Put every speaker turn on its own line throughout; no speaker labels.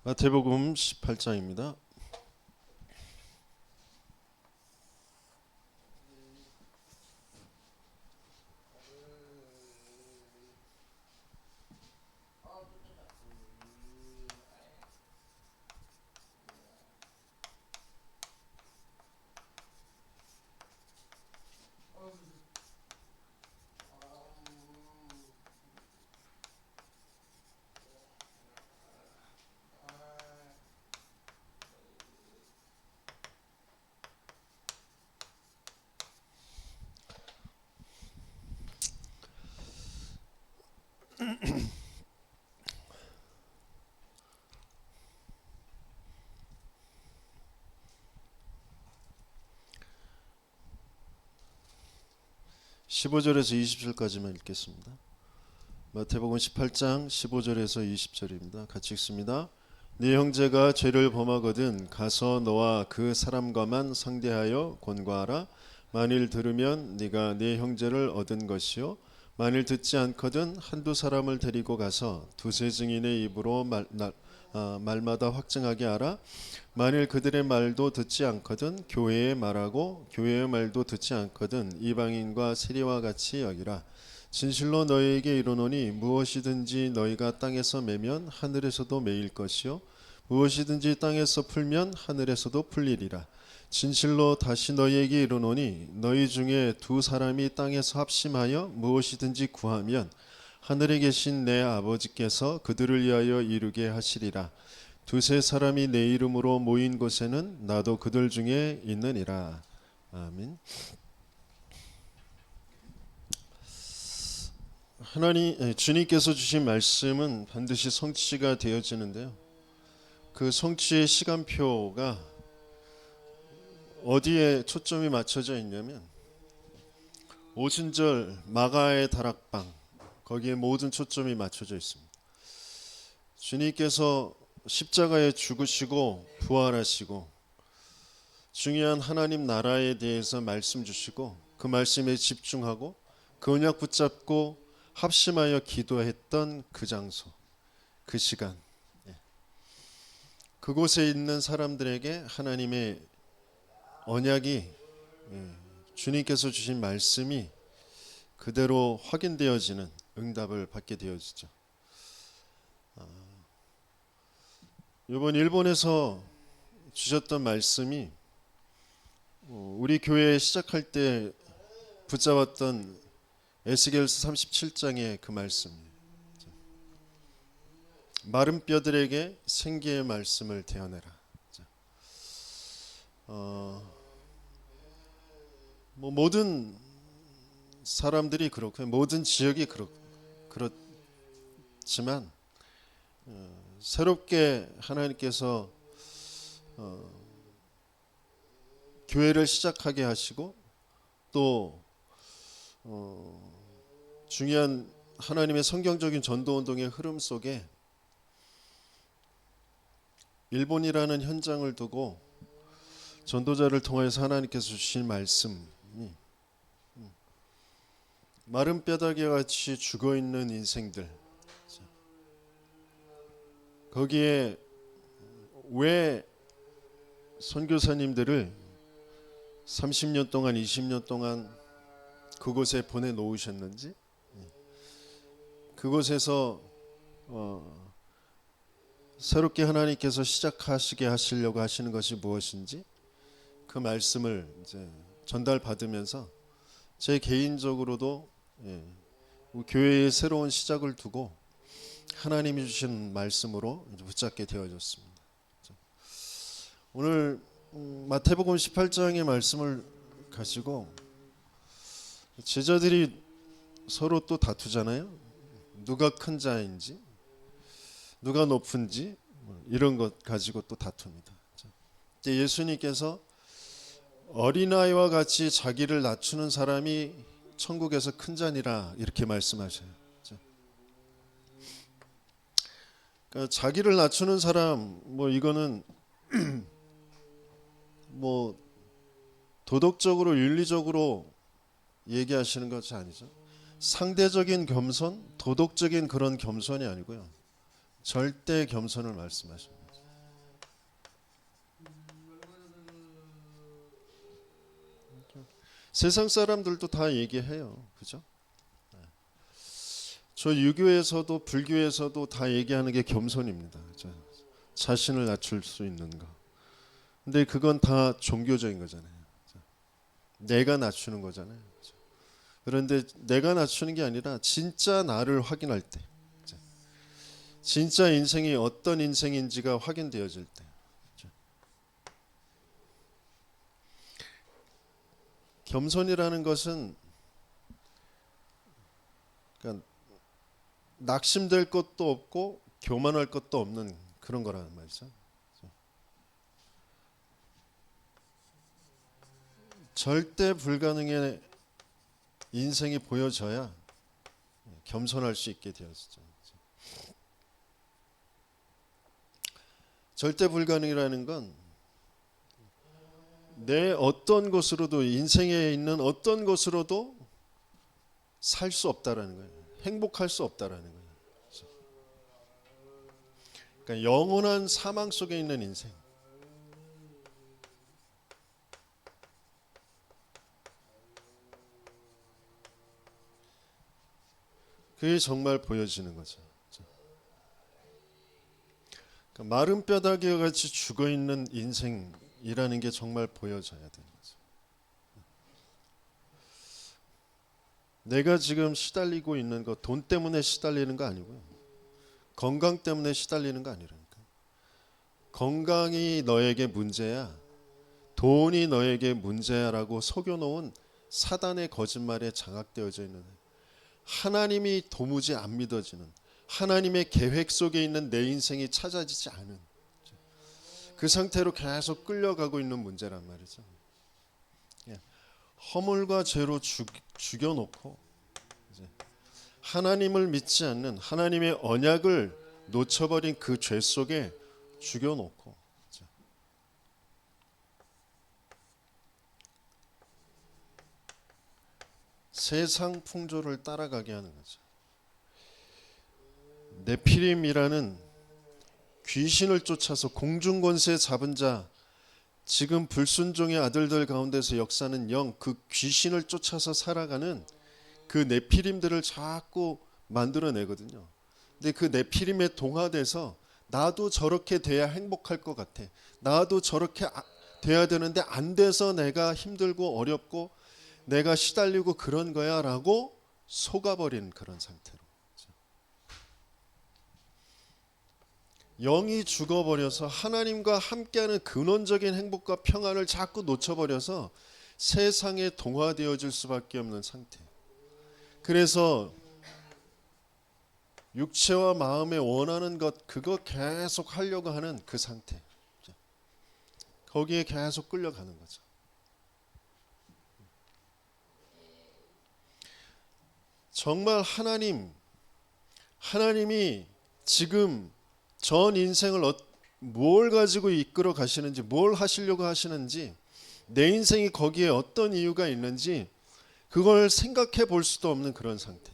마태복음 18장입니다. (15절에서 20절까지만) 읽겠습니다. 마태복음 18장 15절에서 20절입니다. 같이 읽습니다. 네 형제가 죄를 범하거든 가서 너와 그 사람과만 상대하여 권고하라. 만일 들으면 네가 네 형제를 얻은 것이요, 만일 듣지 않거든 한두 사람을 데리고 가서 두세 증인의 입으로 말마다 확증하게 하라. 만일 그들의 말도 듣지 않거든 교회의 말하고, 교회의 말도 듣지 않거든 이방인과 세리와 같이 여기라. 진실로 너희에게 이르노니 무엇이든지 너희가 땅에서 매면 하늘에서도 매일 것이요, 무엇이든지 땅에서 풀면 하늘에서도 풀리리라. 진실로 다시 너희에게 이르노니 너희 중에 두 사람이 땅에서 합심하여 무엇이든지 구하면 하늘에 계신 내 아버지께서 그들을 위하여 이루게 하시리라. 두세 사람이 내 이름으로 모인 곳에는 나도 그들 중에 있느니라. 아멘. 주님께서 주신 말씀은 반드시 성취가 되어지는데요, 그 성취의 시간표가 어디에 초점이 맞춰져 있냐면 오순절 마가의 다락방, 거기에 모든 초점이 맞춰져 있습니다. 주님께서 십자가에 죽으시고 부활하시고 중요한 하나님 나라에 대해서 말씀 주시고 그 말씀에 집중하고 그 언약 붙잡고 합심하여 기도했던 그 장소, 그 시간, 그곳에 있는 사람들에게 하나님의 언약이, 주님께서 주신 말씀이 그대로 확인되어지는 응답을 받게 되어지죠. 이번 일본에서 주셨던 말씀이 우리 교회 시작할 때 붙잡았던 에스겔서 37장의 그 말씀이에요. 마른 뼈들에게 생기의 말씀을 대어내라. 모든 사람들이 그렇고 모든 지역이 그렇지만 새롭게 하나님께서 교회를 시작하게 하시고 또 중요한 하나님의 성경적인 전도운동의 흐름 속에 일본이라는 현장을 두고 전도자를 통해서 하나님께서 주신 말씀이 마른 뼈다귀 같이 죽어있는 인생들, 거기에 왜 선교사님들을 30년 동안 20년 동안 그곳에 보내놓으셨는지, 그곳에서 새롭게 하나님께서 시작하시게 하시려고 하시는 것이 무엇인지 그 말씀을 이제 전달받으면서 제 개인적으로도 교회의 새로운 시작을 두고 하나님이 주신 말씀으로 붙잡게 되어졌습니다. 오늘 마태복음 18장의 말씀을 가지고 제자들이 서로 또 다투잖아요. 누가 큰 자인지, 누가 높은지, 이런 것 가지고 또 다툽니다. 예수님께서 어린아이와 같이 자기를 낮추는 사람이 천국에서 큰 자니라, 이렇게 말씀하셔요. 그러니까 자기를 낮추는 사람, 이거는 도덕적으로 윤리적으로 얘기하시는 것이 아니죠. 상대적인 겸손, 도덕적인 그런 겸손이 아니고요, 절대 겸손을 말씀하십니다. 세상 사람들도 다 얘기해요. 그죠? 저 유교에서도 불교에서도 다 얘기하는 게 겸손입니다. 그죠? 자신을 낮출 수 있는 거. 근데 그건 다 종교적인 거잖아요. 그죠? 내가 낮추는 거잖아요. 그죠? 그런데 내가 낮추는 게 아니라 진짜 나를 확인할 때, 그죠? 진짜 인생이 어떤 인생인지가 확인되어질 때, 그죠? 겸손이라는 것은 그러니까 낙심될 것도 없고 교만할 것도 없는 그런 거라는 말이죠. 절대 불가능의 인생이 보여져야 겸손할 수 있게 되었죠. 절대 불가능이라는 건 내 어떤 것으로도 인생에 있는 어떤 것으로도 살 수 없다라는 거예요. 행복할 수 없다라는 거예요. 그러니까 영원한 사망 속에 있는 인생. 그게 정말 보여지는 거죠. 그러니까 마른 뼈다귀와 같이 죽어 있는 인생이라는 게 정말 보여져야 되는 거죠. 내가 지금 시달리고 있는 거 돈 때문에 시달리는 거 아니고요. 건강 때문에 시달리는 거 아니라니까. 건강이 너에게 문제야. 돈이 너에게 문제야라고 속여놓은 사단의 거짓말에 장악되어져 있는 하나님이 도무지 안 믿어지는 하나님의 계획 속에 있는 내 인생이 찾아지지 않은 그 상태로 계속 끌려가고 있는 문제란 말이죠. 허물과 죄로 죽여놓고 하나님을 믿지 않는 하나님의 언약을 놓쳐버린 그 죄 속에 죽여놓고 세상 풍조를 따라가게 하는 거죠. 네피림이라는 귀신을 쫓아서 공중권세 잡은 자, 지금 불순종의 아들들 가운데서 역사는 영, 그 귀신을 쫓아서 살아가는 그 네피림들을 자꾸 만들어내거든요. 근데 그 네피림에 동화돼서 나도 저렇게 돼야 행복할 것 같아. 나도 저렇게 돼야 되는데 안 돼서 내가 힘들고 어렵고 내가 시달리고 그런 거야 라고 속아버린 그런 상태로. 영이 죽어버려서 하나님과 함께하는 근원적인 행복과 평안을 자꾸 놓쳐버려서 세상에 동화되어질 수밖에 없는 상태. 그래서 육체와 마음에 원하는 것 그거 계속 하려고 하는 그 상태. 거기에 계속 끌려가는 거죠. 정말 하나님이 지금 전 인생을 뭘 가지고 이끌어 가시는지, 뭘 하시려고 하시는지, 내 인생이 거기에 어떤 이유가 있는지 그걸 생각해 볼 수도 없는 그런 상태.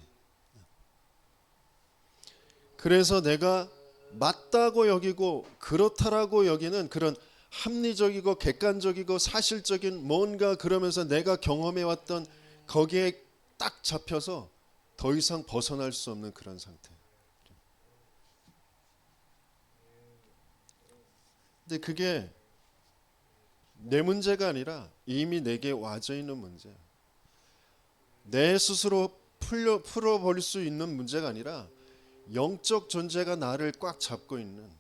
그래서 내가 맞다고 여기고 그렇다라고 여기는 그런 합리적이고 객관적이고 사실적인 뭔가 그러면서 내가 경험해왔던 거기에 딱 잡혀서 더 이상 벗어날 수 없는 그런 상태. 근데 그게 내 문제가 아니라 이미 내게 와져 있는 문제야. 내 스스로 풀어버릴 수 있는 문제가 아니라 영적 존재가 나를 꽉 잡고 있는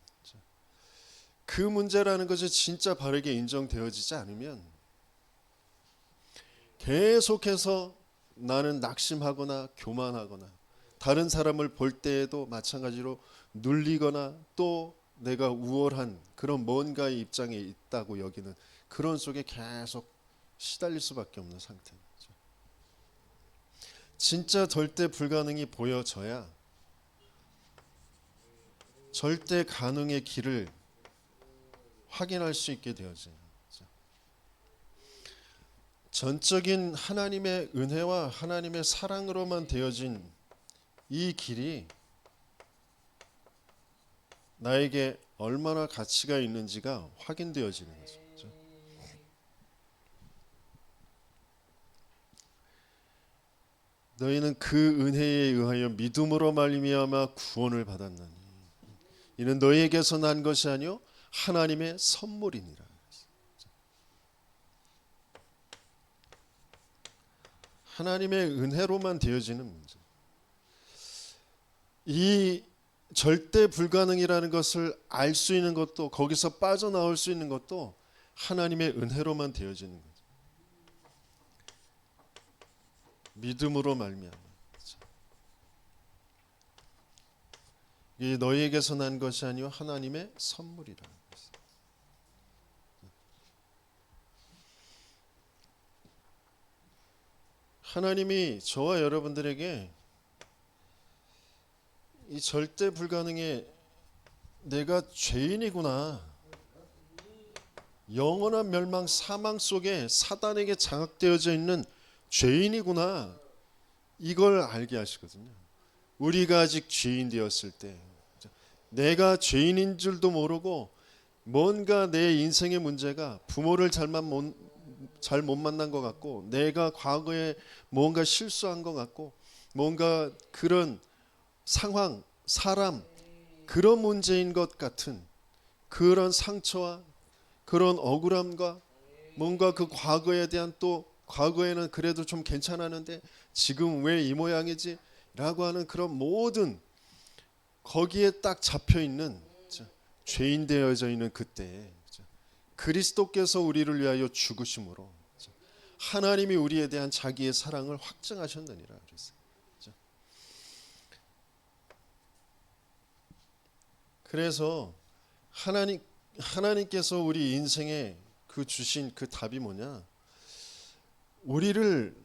그 문제라는 것이 진짜 바르게 인정되어지지 않으면 계속해서 나는 낙심하거나 교만하거나 다른 사람을 볼 때에도 마찬가지로 눌리거나 또 내가 우월한 그런 뭔가의 입장에 있다고 여기는 그런 속에 계속 시달릴 수밖에 없는 상태죠. 진짜 절대 불가능이 보여져야 절대 가능의 길을 확인할 수 있게 되어져요. 전적인 하나님의 은혜와 하나님의 사랑으로만 되어진 이 길이 나에게 얼마나 가치가 있는지가 확인되어지는 거죠. 너희는 그 은혜에 의하여 믿음으로 말미암아 구원을 받았나니 이는 너희에게서 난 것이 아니요 하나님의 선물이니라. 하나님의 은혜로만 되어지는 문제. 이 절대 불가능이라는 것을 알 수 있는 것도, 거기서 빠져나올 수 있는 것도 하나님의 은혜로만 되어지는 거죠. 믿음으로 말미암아. 이 너희에게서 난 것이 아니요 하나님의 선물이라. 하나님이 저와 여러분들에게 이 절대 불가능에 내가 죄인이구나, 영원한 멸망 사망 속에 사단에게 장악되어져 있는 죄인이구나, 이걸 알게 하시거든요. 우리가 아직 죄인 되었을 때 내가 죄인인 줄도 모르고 뭔가 내 인생의 문제가 부모를 잘 못 만난 것 같고, 내가 과거에 뭔가 실수한 것 같고, 뭔가 그런 상황, 사람, 그런 문제인 것 같은 그런 상처와 그런 억울함과 뭔가 그 과거에 대한, 또 과거에는 그래도 좀 괜찮았는데 지금 왜 이 모양이지? 라고 하는 그런 모든, 거기에 딱 잡혀있는 죄인 되어져 있는 그때에 그리스도께서 우리를 위하여 죽으심으로 하나님이 우리에 대한 자기의 사랑을 확증하셨느니라 그랬어요. 그래서 하나님께서 우리 인생에 그 주신 그 답이 뭐냐? 우리를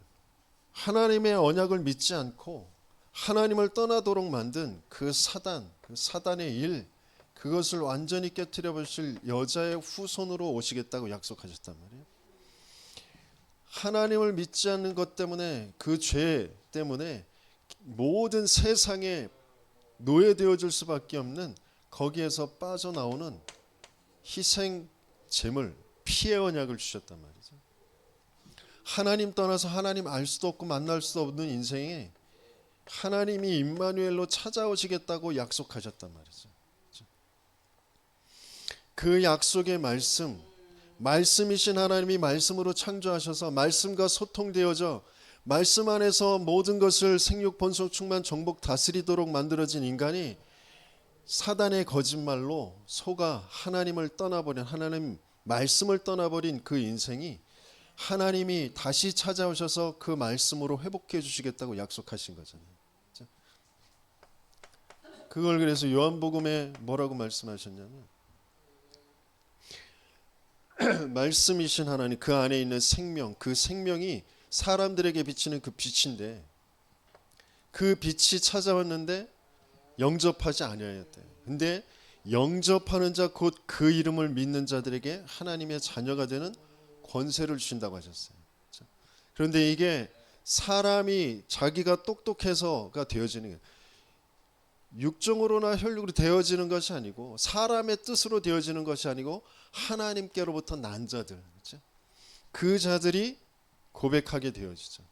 하나님의 언약을 믿지 않고 하나님을 떠나도록 만든 그 사단의 일, 그것을 완전히 깨뜨려 버리실 여자의 후손으로 오시겠다고 약속하셨단 말이에요. 하나님을 믿지 않는 것 때문에, 그 죄 때문에 모든 세상에 노예되어질 수밖에 없는, 거기에서 빠져나오는 희생 제물, 피의 언약을 주셨단 말이죠. 하나님 떠나서 하나님 알 수도 없고 만날 수도 없는 인생에 하나님이 임마누엘로 찾아오시겠다고 약속하셨단 말이죠. 그 약속의 말씀이신 하나님이 말씀으로 창조하셔서 말씀과 소통되어져 말씀 안에서 모든 것을 생육 번성 충만 정복 다스리도록 만들어진 인간이 사단의 거짓말로 속아 하나님을 떠나버린, 하나님 말씀을 떠나버린 그 인생이 하나님이 다시 찾아오셔서 그 말씀으로 회복해 주시겠다고 약속하신 거잖아요. 그걸 그래서 요한복음에 뭐라고 말씀하셨냐면, 말씀이신 하나님, 그 안에 있는 생명, 그 생명이 사람들에게 비치는 그 빛인데, 그 빛이 찾아왔는데 영접하지 아니하였대. 근데 영접하는 자, 곧 그 이름을 믿는 자들에게 하나님의 자녀가 되는 권세를 주신다고 하셨어요. 그런데 이게 사람이 자기가 똑똑해서가 되어지는 거예요. 육정으로나 혈육으로 되어지는 것이 아니고, 사람의 뜻으로 되어지는 것이 아니고, 하나님께로부터 난 자들, 그렇죠? 그 자들이 고백하게 되어지죠.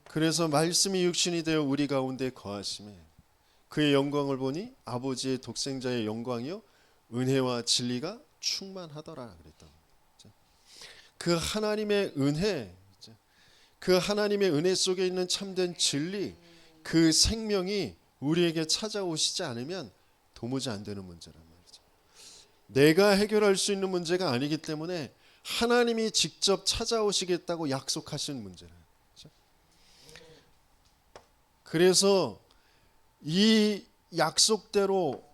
그래서 말씀이 육신이 되어 우리 가운데 거하심에 그의 영광을 보니 아버지의 독생자의 영광이요 은혜와 진리가 충만하더라 그랬다. 그 하나님의 은혜, 그 하나님의 은혜 속에 있는 참된 진리, 그 생명이 우리에게 찾아오시지 않으면 도무지 안 되는 문제란 말이죠. 내가 해결할 수 있는 문제가 아니기 때문에 하나님이 직접 찾아오시겠다고 약속하신 문제라. 그래서 이 약속대로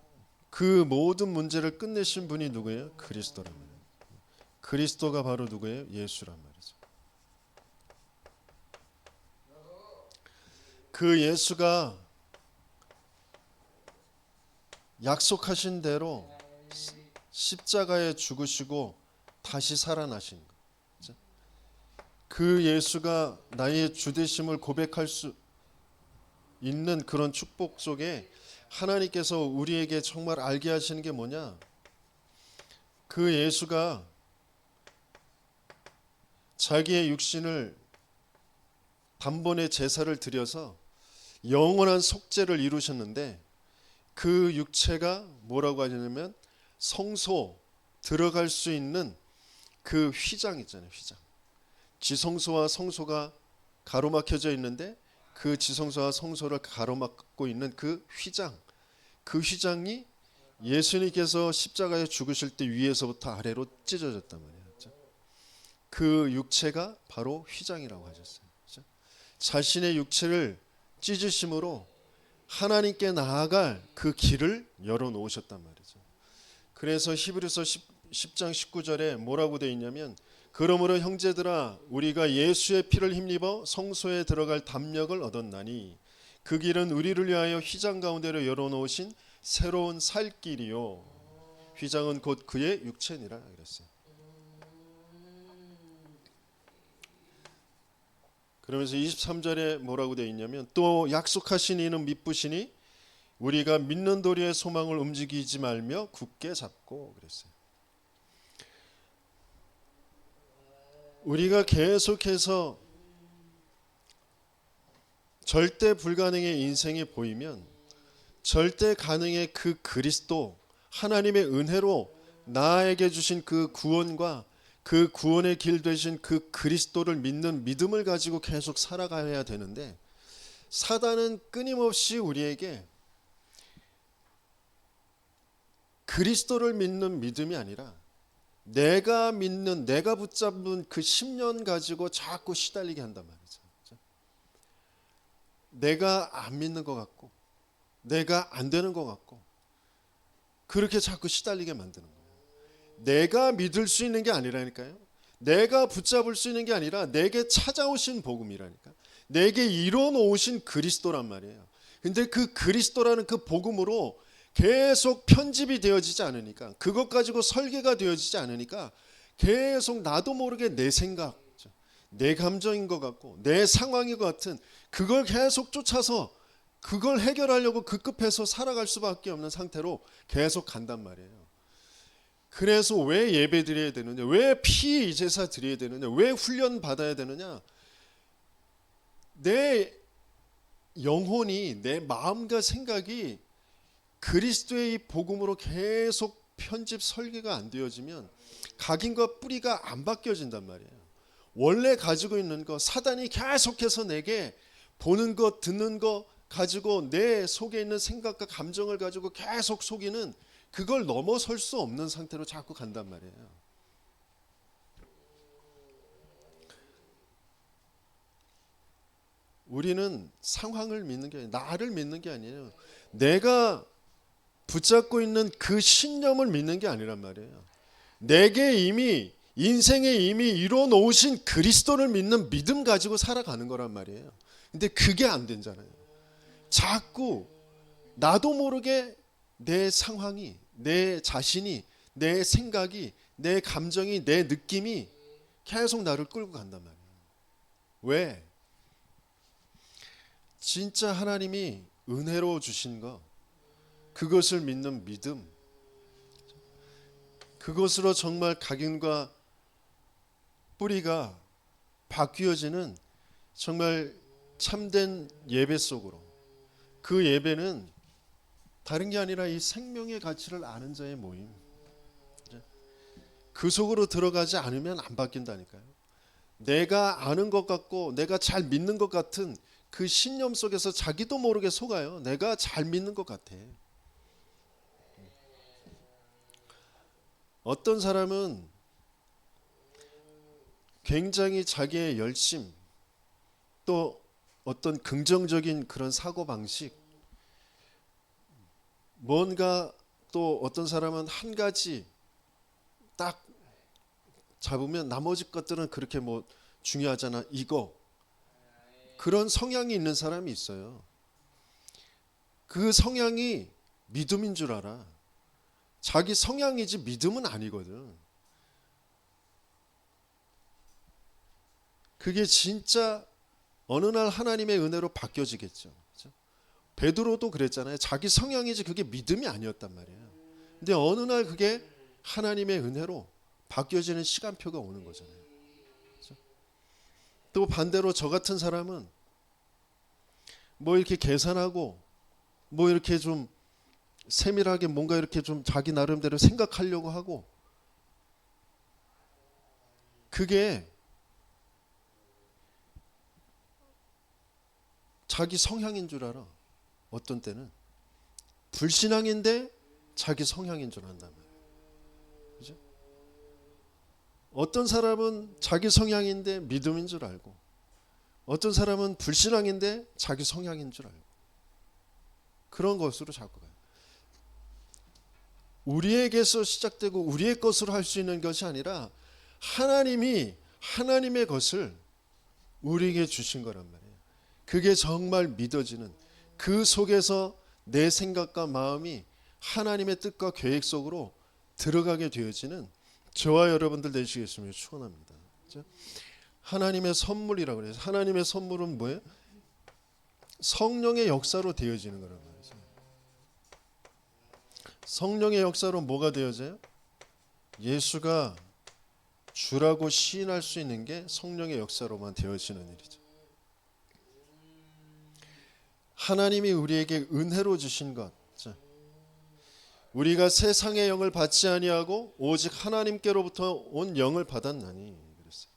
그 모든 문제를 끝내신 분이 누구예요? 그리스도란 말이에요. 그리스도가 바로 누구예요? 예수란 말이죠. 그 예수가 약속하신 대로 십자가에 죽으시고 다시 살아나신 것. 그 예수가 나의 주되심을 고백할 수 있는 그런 축복 속에 하나님께서 우리에게 정말 알게 하시는 게 뭐냐? 그 예수가 자기의 육신을 단번에 제사를 드려서 영원한 속죄를 이루셨는데 그 육체가 뭐라고 하냐면 성소 들어갈 수 있는 그 휘장 있잖아요. 휘장. 지성소와 성소가 가로막혀져 있는데 그 지성소와 성소를 가로막고 있는 그 휘장. 그 휘장이 예수님께서 십자가에 죽으실 때 위에서부터 아래로 찢어졌단 말이에요. 그 육체가 바로 휘장이라고 하셨어요. 자신의 육체를 찢으심으로 하나님께 나아갈 그 길을 열어놓으셨단 말이죠. 그래서 히브리서 10장 19절에 뭐라고 되어 있냐면 그러므로 형제들아 우리가 예수의 피를 힘입어 성소에 들어갈 담력을 얻었나니 그 길은 우리를 위하여 휘장 가운데로 열어놓으신 새로운 살 길이요 휘장은 곧 그의 육체니라 그랬어요. 그러면서 23절에 뭐라고 되어 있냐면 또 약속하신 이는 미쁘시니 우리가 믿는 도리의 소망을 움직이지 말며 굳게 잡고 그랬어요. 우리가 계속해서 절대 불가능의 인생이 보이면 절대 가능의 그 그리스도 하나님의 은혜로 나에게 주신 그 구원과 그 구원의 길 되신 그 그리스도를 믿는 믿음을 가지고 계속 살아가야 되는데 사단은 끊임없이 우리에게 그리스도를 믿는 믿음이 아니라 내가 믿는 내가 붙잡은 그 신념 가지고 자꾸 시달리게 한단 말이죠. 내가 안 믿는 것 같고 내가 안 되는 것 같고 그렇게 자꾸 시달리게 만드는 거예요. 내가 믿을 수 있는 게 아니라니까요. 내가 붙잡을 수 있는 게 아니라 내게 찾아오신 복음이라니까. 내게 이뤄놓으신 그리스도란 말이에요. 근데 그 그리스도라는 그 복음으로 계속 편집이 되어지지 않으니까 그것 가지고 설계가 되어지지 않으니까 계속 나도 모르게 내 생각, 내 감정인 것 같고 내 상황인 것 같은 그걸 계속 쫓아서 그걸 해결하려고 급급해서 살아갈 수밖에 없는 상태로 계속 간단 말이에요. 그래서 왜 예배 드려야 되느냐, 왜 피 제사 드려야 되느냐, 왜 훈련 받아야 되느냐. 내 영혼이 내 마음과 생각이 그리스도의 이 복음으로 계속 편집 설계가 안 되어지면 각인과 뿌리가 안 바뀌어진단 말이에요. 원래 가지고 있는 거 사단이 계속해서 내게 보는 것 듣는 거 가지고 내 속에 있는 생각과 감정을 가지고 계속 속이는 그걸 넘어설 수 없는 상태로 자꾸 간단 말이에요. 우리는 상황을 믿는 게 아니라 나를 믿는 게 아니에요. 내가 붙잡고 있는 그 신념을 믿는 게 아니란 말이에요. 내게 이미 인생에 이미 이뤄 놓으신 그리스도를 믿는 믿음 가지고 살아가는 거란 말이에요. 근데 그게 안 되잖아요. 자꾸 나도 모르게 내 상황이, 내 자신이, 내 생각이, 내 감정이, 내 느낌이 계속 나를 끌고 간단 말이에요. 왜? 진짜 하나님이 은혜로 주신 거, 그것을 믿는 믿음, 그것으로 정말 각인과 뿌리가 바뀌어지는 정말 참된 예배 속으로, 그 예배는 다른 게 아니라 이 생명의 가치를 아는 자의 모임, 그 속으로 들어가지 않으면 안 바뀐다니까요. 내가 아는 것 같고 내가 잘 믿는 것 같은 그 신념 속에서 자기도 모르게 속아요. 내가 잘 믿는 것 같아. 어떤 사람은 굉장히 자기의 열심, 또 어떤 긍정적인 그런 사고방식, 뭔가 또 어떤 사람은 한 가지 딱 잡으면 나머지 것들은 그렇게 뭐 중요하잖아, 이거. 그런 성향이 있는 사람이 있어요. 그 성향이 믿음인 줄 알아. 자기 성향이지 믿음은 아니거든. 그게 진짜 어느 날 하나님의 은혜로 바뀌어지겠죠. 그렇죠? 베드로도 그랬잖아요. 자기 성향이지 그게 믿음이 아니었단 말이에요. 근데 어느 날 그게 하나님의 은혜로 바뀌어지는 시간표가 오는 거잖아요. 그렇죠? 또 반대로 저 같은 사람은 뭐 이렇게 계산하고 뭐 이렇게 좀 세밀하게 뭔가 이렇게 좀 자기 나름대로 생각하려고 하고, 그게 자기 성향인 줄 알아. 어떤 때는 불신앙인데 자기 성향인 줄 안단 말이에요. 그죠? 어떤 사람은 자기 성향인데 믿음인 줄 알고, 어떤 사람은 불신앙인데 자기 성향인 줄 알고, 그런 것으로 자꾸 가요. 우리에게서 시작되고 우리의 것으로 할 수 있는 것이 아니라 하나님이 하나님의 것을 우리에게 주신 거란 말이에요. 그게 정말 믿어지는, 그 속에서 내 생각과 마음이 하나님의 뜻과 계획 속으로 들어가게 되어지는 저와 여러분들 되시겠으면 축원합니다. 하나님의 선물이라고 그래요. 하나님의 선물은 뭐예요? 성령의 역사로 되어지는 거란 말이죠. 성령의 역사로 뭐가 되어져요? 예수가 주라고 시인할 수 있는 게 성령의 역사로만 되어지는 일이죠. 하나님이 우리에게 은혜로 주신 것, 우리가 세상의 영을 받지 아니하고 오직 하나님께로부터 온 영을 받았나니, 그랬어요.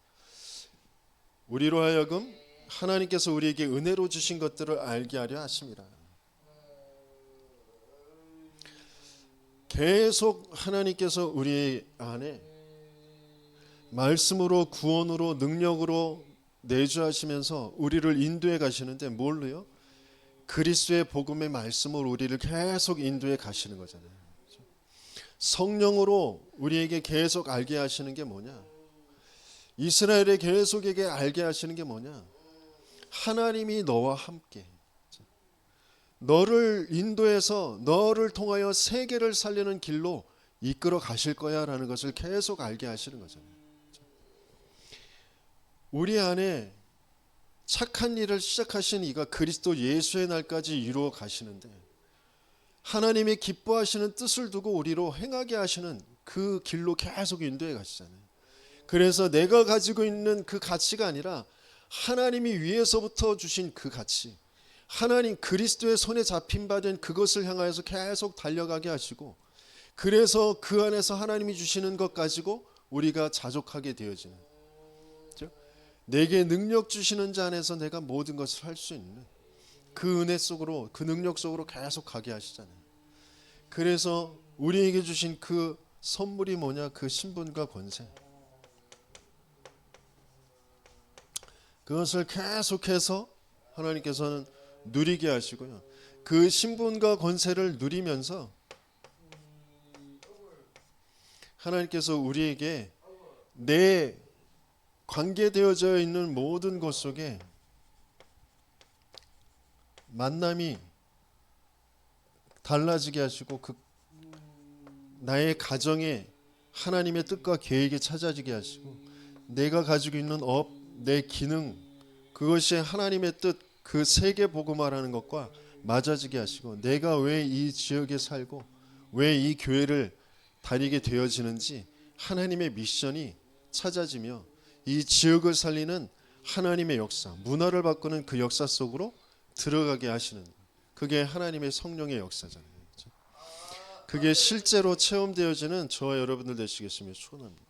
우리로 하여금 하나님께서 우리에게 은혜로 주신 것들을 알게 하려 하심이라. 계속 하나님께서 우리 안에 말씀으로, 구원으로, 능력으로 내주하시면서 우리를 인도해 가시는데, 뭘로요? 그리스도의 복음의 말씀으로 우리를 계속 인도해 가시는 거잖아요. 성령으로 우리에게 계속 알게 하시는 게 뭐냐? 이스라엘에 계속에게 알게 하시는 게 뭐냐? 하나님이 너와 함께 너를 인도해서 너를 통하여 세계를 살리는 길로 이끌어 가실 거야 라는 것을 계속 알게 하시는 거잖아요. 우리 안에 착한 일을 시작하신 이가 그리스도 예수의 날까지 이루어 가시는데, 하나님이 기뻐하시는 뜻을 두고 우리로 행하게 하시는 그 길로 계속 인도해 가시잖아요. 그래서 내가 가지고 있는 그 가치가 아니라 하나님이 위에서부터 주신 그 가치, 하나님 그리스도의 손에 잡힌 바 된 그것을 향하여서 계속 달려가게 하시고, 그래서 그 안에서 하나님이 주시는 것 가지고 우리가 자족하게 되어지는, 내게 능력 주시는 자 안에서 내가 모든 것을 할 수 있는 그 은혜 속으로, 그 능력 속으로 계속 가게 하시잖아요. 그래서 우리에게 주신 그 선물이 뭐냐? 그 신분과 권세. 그것을 계속해서 하나님께서는 누리게 하시고요. 그 신분과 권세를 누리면서 하나님께서 우리에게 내 관계되어져 있는 모든 것 속에 만남이 달라지게 하시고, 그 나의 가정에 하나님의 뜻과 계획이 찾아지게 하시고, 내가 가지고 있는 업, 내 기능, 그것이 하나님의 뜻, 그 세계 복음화라는 것과 맞아지게 하시고, 내가 왜 이 지역에 살고 왜 이 교회를 다니게 되어지는지 하나님의 미션이 찾아지며, 이 지역을 살리는 하나님의 역사, 문화를 바꾸는 그 역사 속으로 들어가게 하시는, 그게 하나님의 성령의 역사잖아요. 그렇죠? 그게 실제로 체험되어지는 저와 여러분들 되시겠으면 축원합니다.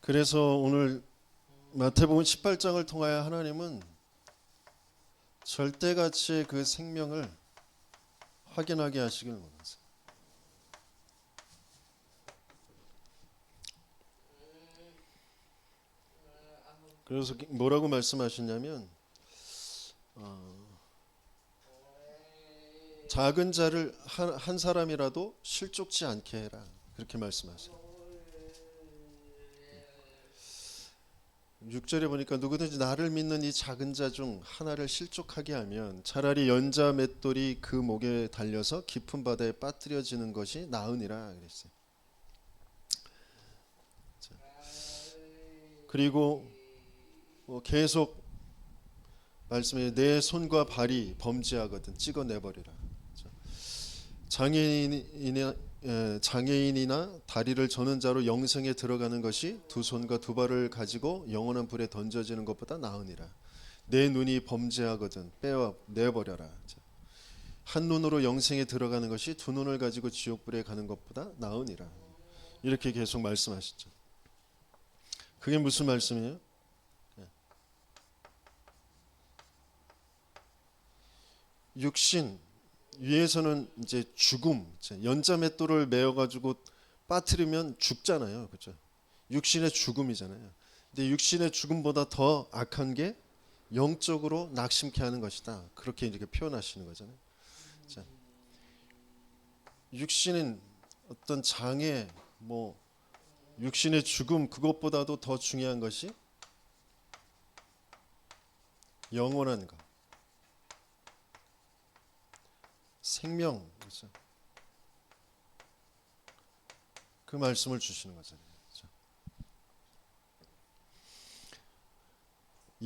그래서 오늘 마태복음 18장을 통하여 하나님은 절대가치의 그 생명을 확인하게 하시길 원하세요. 그래서 뭐라고 말씀하셨냐면, 작은 자를 한 사람이라도 실족지 않게 해라, 그렇게 말씀하세요. 6절에 보니까 누구든지 나를 믿는 이 작은 자 중 하나를 실족하게 하면 차라리 연자 맷돌이 그 목에 달려서 깊은 바다에 빠뜨려지는 것이 나으니라 그랬어요. 그리고 계속 말씀에 내 손과 발이 범죄하거든 찍어내버리라. 장애인이나 다리를 저는 자로 영생에 들어가는 것이 두 손과 두 발을 가지고 영원한 불에 던져지는 것보다 나으니라. 내 눈이 범죄하거든 빼어 내버려라. 한 눈으로 영생에 들어가는 것이 두 눈을 가지고 지옥불에 가는 것보다 나으니라. 이렇게 계속 말씀하시죠. 그게 무슨 말씀이에요? 육신 위에서는 이제 죽음, 연자맷돌을 메어 가지고 빠뜨리면 죽잖아요, 그렇죠? 육신의 죽음이잖아요. 근데 육신의 죽음보다 더 악한 게 영적으로 낙심케 하는 것이다. 그렇게 이렇게 표현하시는 거잖아요. 자, 육신은 어떤 장애, 뭐 육신의 죽음 그것보다도 더 중요한 것이 영원한 것. 생명, 그렇죠? 그 말씀을 주시는 거잖아요. 그렇죠?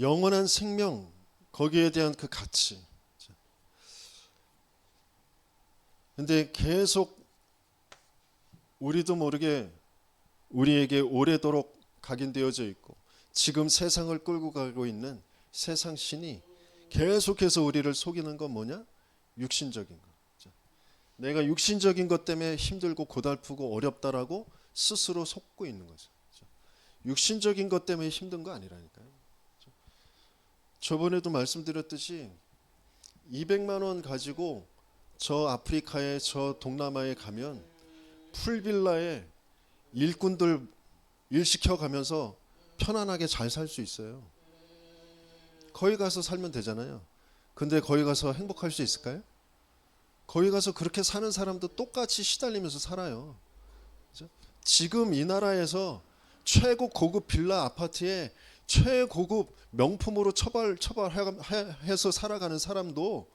영원한 생명, 거기에 대한 그 가치. 근데 계속 우리도 모르게 우리에게 오래도록 각인되어져 있고 지금 세상을 끌고 가고 있는 세상 신이 계속해서 우리를 속이는 건 뭐냐? 육신적인 거. 내가 육신적인 것 때문에 힘들고 고달프고 어렵다라고 스스로 속고 있는 거죠. 육신적인 것 때문에 힘든 거 아니라니까요. 저번에도 말씀드렸듯이 200만 원 가지고 저 아프리카에 저 동남아에 가면 풀빌라에 일꾼들 일 시켜가면서 편안하게 잘 살 수 있어요. 거기 가서 살면 되잖아요. 근데 거기 가서 행복할 수 있을까요? 거기 가서 그렇게 사는 사람도 똑같이 시달리면서 살아요. 그렇죠? 지금 이 나라에서 최고 고급 빌라 아파트에 최고급 명품으로 처발해서 살아가는 사람도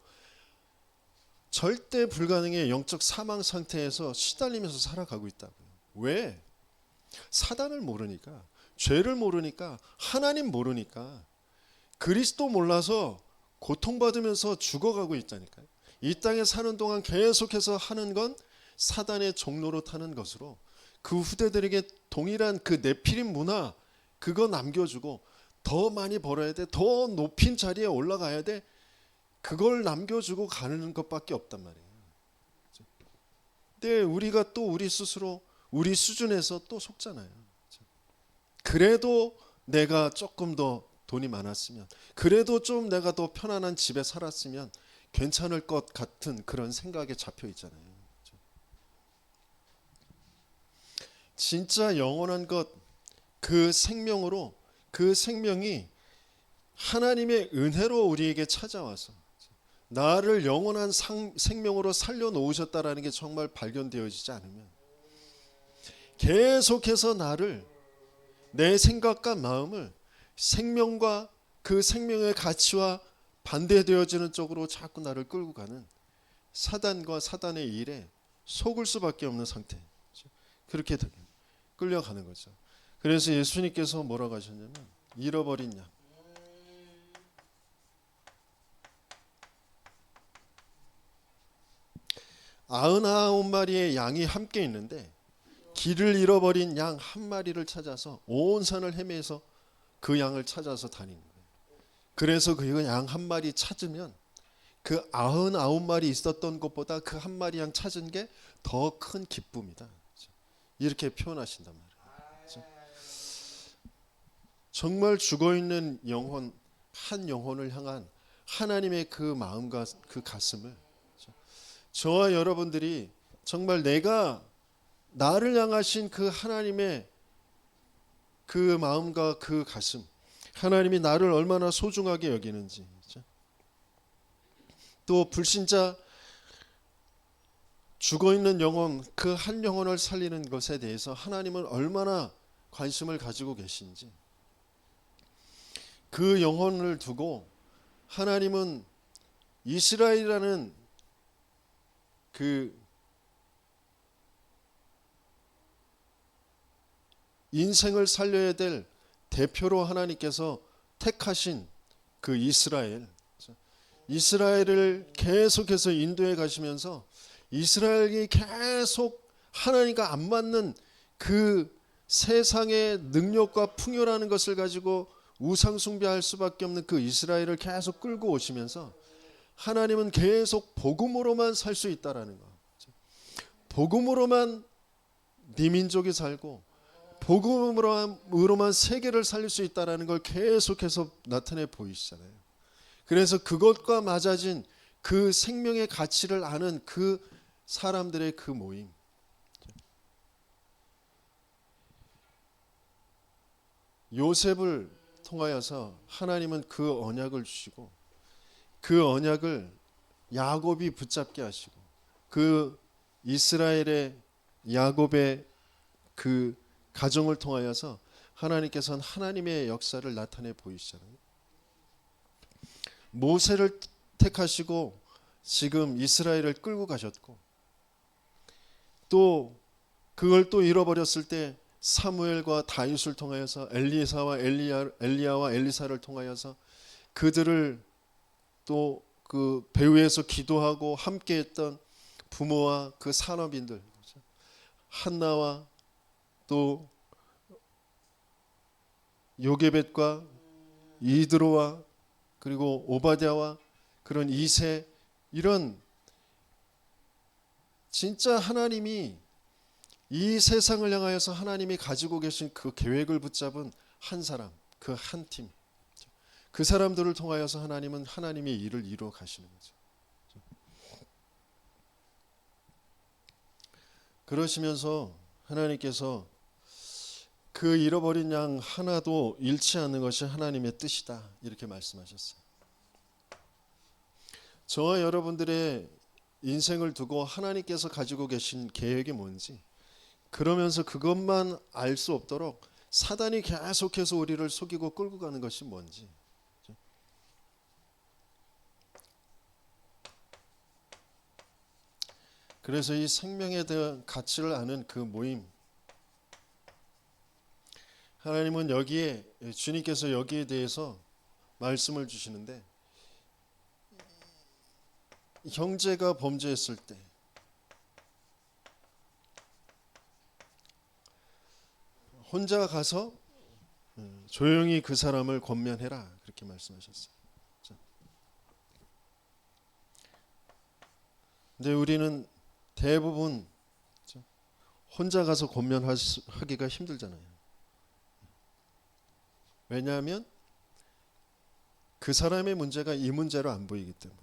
절대 불가능의 영적 사망 상태에서 시달리면서 살아가고 있다고요. 왜? 사단을 모르니까, 죄를 모르니까, 하나님 모르니까, 그리스도 몰라서 고통받으면서 죽어가고 있다니까요. 이 땅에 사는 동안 계속해서 하는 건 사단의 종로로 타는 것으로 그 후대들에게 동일한 그 네피림 문화 그거 남겨주고 더 많이 벌어야 돼, 더 높인 자리에 올라가야 돼, 그걸 남겨주고 가는 것밖에 없단 말이에요. 근데 우리가 또 우리 스스로 우리 수준에서 또 속잖아요. 그래도 내가 조금 더 돈이 많았으면, 그래도 좀 내가 더 편안한 집에 살았으면 괜찮을 것 같은 그런 생각에 잡혀 있잖아요. 진짜 영원한 것, 그 생명으로, 그 생명이 하나님의 은혜로 우리에게 찾아와서 나를 영원한 생명으로 살려놓으셨다라는 게 정말 발견되어지지 않으면 계속해서 나를, 내 생각과 마음을 생명과 그 생명의 가치와 반대되어지는 쪽으로 자꾸 나를 끌고 가는 사단과 사단의 일에 속을 수밖에 없는 상태. 그렇게 끌려가는 거죠. 그래서 예수님께서 뭐라고 하셨냐면 잃어버린 양. 99마리의 양이 함께 있는데 길을 잃어버린 양 한 마리를 찾아서 온 산을 헤매서 그 양을 찾아서 다니는 거예요. 그래서 그 양 한 마리 찾으면 그 99마리 있었던 것보다 그 한 마리 양 찾은 게 더 큰 기쁨이다. 이렇게 표현하신단 말이에요. 정말 죽어있는 영혼, 한 영혼을 향한 하나님의 그 마음과 그 가슴을, 저와 여러분들이 정말 내가 나를 향하신 그 하나님의 그 마음과 그 가슴, 하나님이 나를 얼마나 소중하게 여기는지, 또 불신자 죽어있는 영혼, 그 한 영혼을 살리는 것에 대해서 하나님은 얼마나 관심을 가지고 계신지, 그 영혼을 두고 하나님은 이스라엘이라는 그 인생을 살려야 될 대표로 하나님께서 택하신 그 이스라엘, 이스라엘을 계속해서 인도해 가시면서 이스라엘이 계속 하나님과 안 맞는 그 세상의 능력과 풍요라는 것을 가지고 우상 숭배할 수밖에 없는 그 이스라엘을 계속 끌고 오시면서 하나님은 계속 복음으로만 살 수 있다라는 거. 복음으로만 네 민족이 살고 복음으로만 세계를 살릴 수 있다라는 걸 계속해서 나타내 보이시잖아요. 그래서 그것과 맞아진 그 생명의 가치를 아는 그 사람들의 그 모임. 요셉을 통하여서 하나님은 그 언약을 주시고 그 언약을 야곱이 붙잡게 하시고 그 이스라엘의 야곱의 그 가정을 통하여서 하나님께서는 하나님의 역사를 나타내 보이시잖아요. 모세를 택하시고 지금 이스라엘을 끌고 가셨고 또 그걸 또 잃어버렸을 때 사무엘과 다윗을 통하여서 엘리야와 엘리사를 통하여서 그들을 또 그 배후에서 기도하고 함께했던 부모와 그 산업인들 한나와 또 요게벳과 이드로와 그리고 오바댜와 그런 이세 이런 진짜 하나님이 이 세상을 향하여서 하나님이 가지고 계신 그 계획을 붙잡은 한 사람, 그 한 팀, 그 사람들을 통하여서 하나님은 하나님의 일을 이루어 가시는 거죠. 그러시면서 하나님께서 그 잃어버린 양 하나도 잃지 않는 것이 하나님의 뜻이다 이렇게 말씀하셨어요. 저와 여러분들의 인생을 두고 하나님께서 가지고 계신 계획이 뭔지 그러면서 그것만 알 수 없도록 사단이 계속해서 우리를 속이고 끌고 가는 것이 뭔지 그래서 이 생명에 대한 가치를 아는 그 모임 하나님은 여기에 주님께서 여기에 대해서 말씀을 주시는데 형제가 범죄했을 때 혼자 가서 조용히 그 사람을 권면해라 그렇게 말씀하셨어요. 근데 우리는 대부분 혼자 가서 권면하기가 힘들잖아요. 왜냐하면 그 사람의 문제가 이 문제로 안 보이기 때문에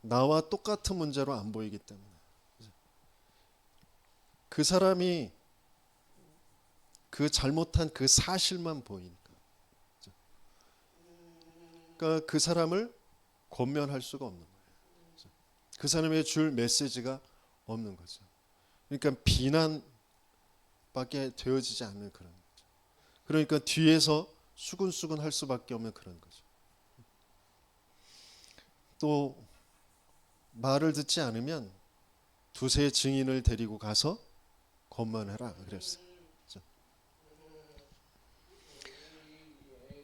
나와 똑같은 문제로 안 보이기 때문에 그 사람이 그 잘못한 그 사실만 보이니까 그러니까 그 사람을 권면할 수가 없는 거예요. 그 사람의 줄 메시지가 없는 거죠. 그러니까 비난밖에 되어지지 않는 그런 거죠. 그러니까 뒤에서 수근수근 할 수밖에 없는 그런 거죠. 또 말을 듣지 않으면 두세 증인을 데리고 가서 권면해라 그랬어요.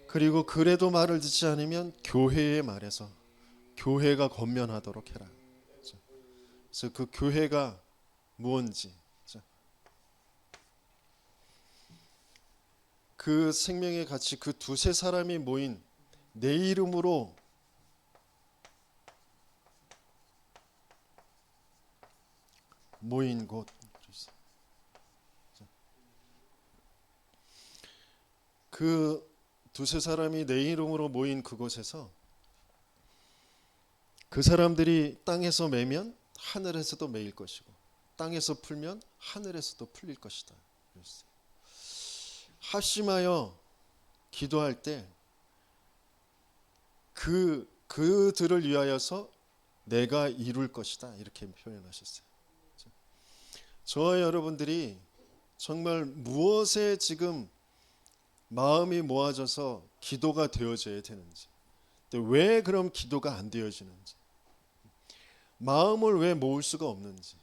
그리고 그래도 말을 듣지 않으면 교회에 말해서 교회가 권면하도록 해라. 그래서 그 교회가 무언지 그 생명의 가치 그 두세 사람이 모인 내 이름으로 모인 곳 그 두세 사람이 내 이름으로 모인 그곳에서 그 사람들이 땅에서 매면 하늘에서도 매일 것이고 땅에서 풀면 하늘에서도 풀릴 것이다. 그랬어요. 합심하여 기도할 때 그들을 위하여서 내가 이룰 것이다 이렇게 표현하셨어요. 저와 여러분들이 정말 무엇에 지금 마음이 모아져서 기도가 되어져야 되는지 왜 그럼 기도가 안 되어지는지 마음을 왜 모을 수가 없는지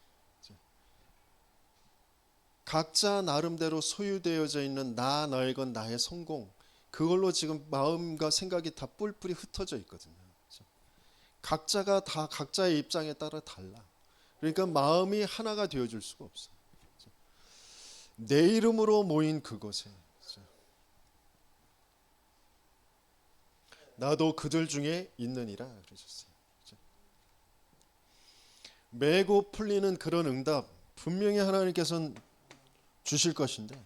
각자 나름대로 소유되어져 있는 너의 것 나의 성공 그걸로 지금 마음과 생각이 다 뿔뿔이 흩어져 있거든요. 각자가 다 각자의 입장에 따라 달라. 그러니까 마음이 하나가 되어줄 수가 없어. 내 이름으로 모인 그곳에 나도 그들 중에 있느니라 그러셨어요. 매고 풀리는 그런 응답 분명히 하나님께서는 주실 것인데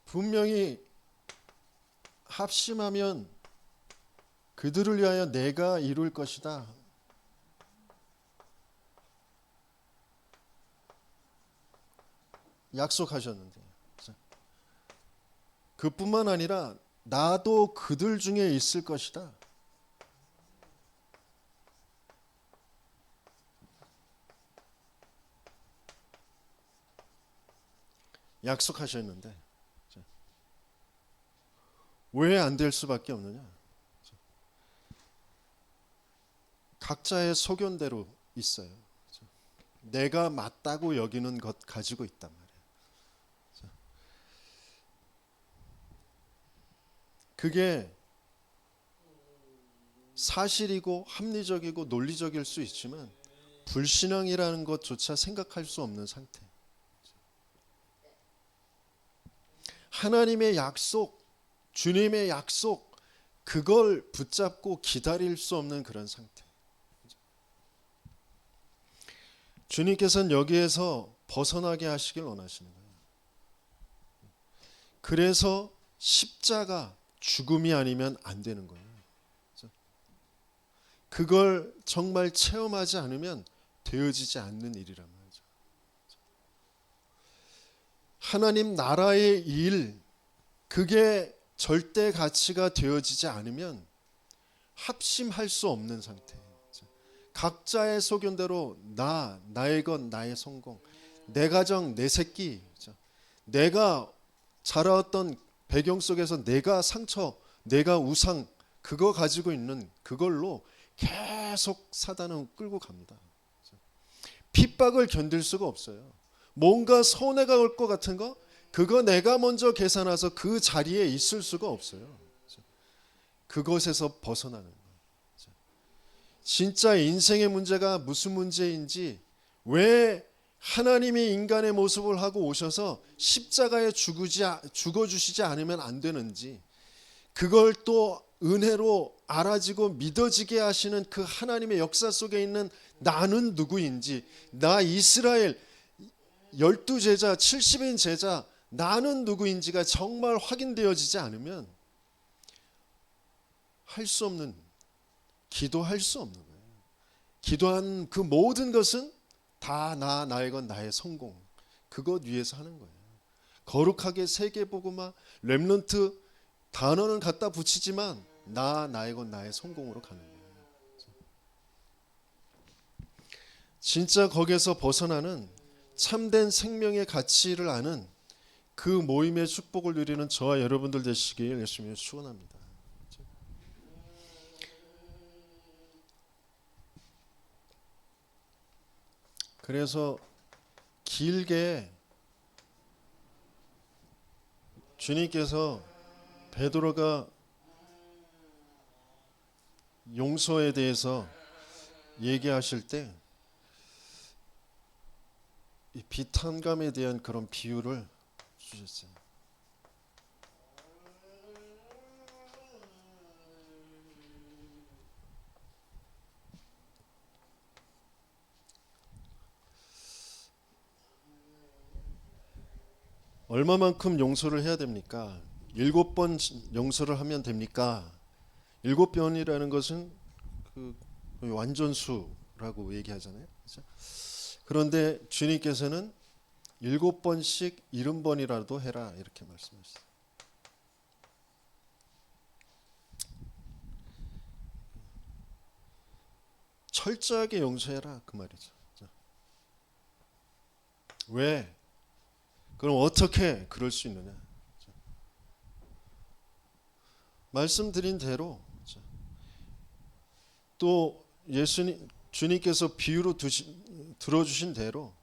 분명히 합심하면 그들을 위하여 내가 이룰 것이다. 약속하셨는데 그뿐만 아니라 나도 그들 중에 있을 것이다. 약속하셨는데 왜 안 될 수밖에 없느냐? 각자의 소견대로 있어요. 내가 맞다고 여기는 것 가지고 있단 말이에요. 그게 사실이고 합리적이고 논리적일 수 있지만 불신앙이라는 것조차 생각할 수 없는 상태. 하나님의 약속, 주님의 약속, 그걸 붙잡고 기다릴 수 없는 그런 상태. 주님께서는 여기에서 벗어나게 하시길 원하시는 거예요. 그래서 십자가, 죽음이 아니면 안 되는 거예요. 그걸 정말 체험하지 않으면 되어지지 않는 일이란 말이죠. 하나님 나라의 일, 그게 절대 가치가 되어지지 않으면 합심할 수 없는 상태. 각자의 소견대로 나의 것, 나의 성공, 내 가정, 내 새끼, 내가 자라왔던 배경 속에서 내가 상처, 내가 우상, 그거 가지고 있는 그걸로 계속 사단은 끌고 갑니다. 핍박을 견딜 수가 없어요. 뭔가 손해가 올 것 같은 거, 그거 내가 먼저 계산해서 그 자리에 있을 수가 없어요. 그것에서 벗어나는 거예요. 진짜 인생의 문제가 무슨 문제인지, 왜 하나님이 인간의 모습을 하고 오셔서 십자가에 죽어주시지 않으면 안 되는지, 그걸 또 은혜로 알아지고 믿어지게 하시는 그 하나님의 역사 속에 있는 나는 누구인지, 나 이스라엘 12제자 70인 제자 나는 누구인지가 정말 확인되어지지 않으면 할 수 없는, 기도할 수 없는 거예요. 기도한 그 모든 것은 다 나의 건 나의 성공, 그것 위해서 하는 거예요. 거룩하게 세계복음화 렘넌트 단어는 갖다 붙이지만 나의 건 나의 성공으로 가는 거예요. 진짜 거기에서 벗어나는 참된 생명의 가치를 아는 그 모임의 축복을 누리는 저와 여러분들 되시길 열심히 축원합니다. 그래서 길게 주님께서 베드로가 용서에 대해서 얘기하실 때 이 비탄감에 대한 그런 비유를 주셨어요. 얼마만큼 용서를 해야 됩니까? 7번 용서를 하면 됩니까? 7번이라는 것은 그 완전수라고 얘기하잖아요. 그렇죠? 그런데 주님께서는 7번씩 70번이라도 해라 이렇게 말씀하셨어요. 철저하게 용서해라 그 말이죠. 왜? 그럼 어떻게 그럴 수 있느냐? 말씀드린 대로 또 주님께서 비유로 들어주신 대로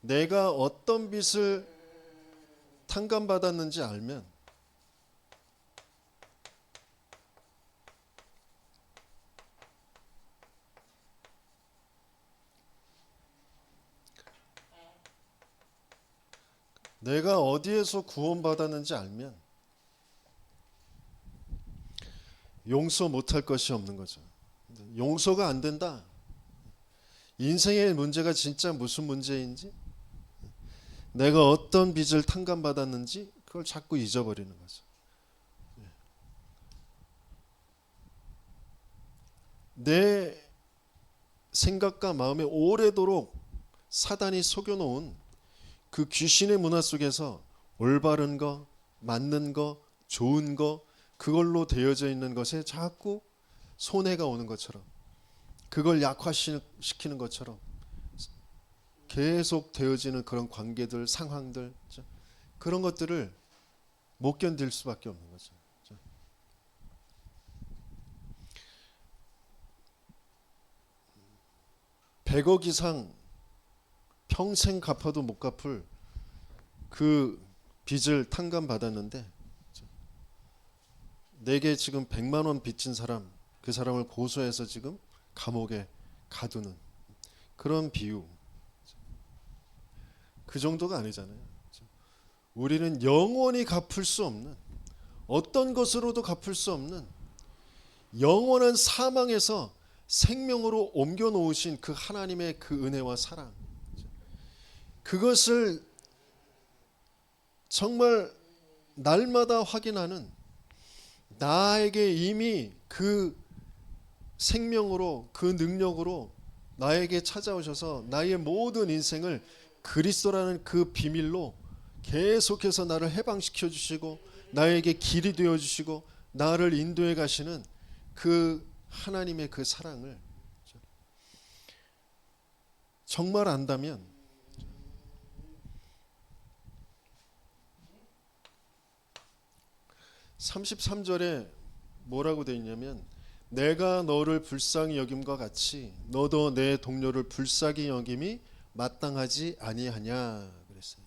내가 어떤 빚을 탕감받았는지 알면 내가 어디에서 구원받았는지 알면 용서 못할 것이 없는 거죠. 용서가 안 된다. 인생의 문제가 진짜 무슨 문제인지, 내가 어떤 빚을 탕감받았는지 그걸 자꾸 잊어버리는 거죠. 내 생각과 마음에 오래도록 사단이 속여놓은 그 귀신의 문화 속에서 올바른 거, 맞는 거, 좋은 거, 그걸로 되어져 있는 것에 자꾸 손해가 오는 것처럼, 그걸 약화시키는 것처럼 계속 되어지는 그런 관계들, 상황들, 그런 것들을 못 견딜 수밖에 없는 거죠. 100억 이상 평생 갚아도 못 갚을 그 빚을 탕감받았는데, 내게 지금 100만 원 빚진 사람, 그 사람을 고소해서 지금 감옥에 가두는 그런 비유, 그 정도가 아니잖아요. 우리는 영원히 갚을 수 없는, 어떤 것으로도 갚을 수 없는 영원한 사망에서 생명으로 옮겨 놓으신 그 하나님의 그 은혜와 사랑, 그것을 정말 날마다 확인하는, 나에게 이미 그 생명으로, 그 능력으로 나에게 찾아오셔서 나의 모든 인생을 그리스도라는 그 비밀로 계속해서 나를 해방시켜 주시고, 나에게 길이 되어 주시고, 나를 인도해 가시는 그 하나님의 그 사랑을 정말 안다면, 33절에 뭐라고 되어 있냐면, 내가 너를 불쌍히 여김과 같이 너도 내 동료를 불쌍히 여김이 마땅하지 아니하냐 그랬어요.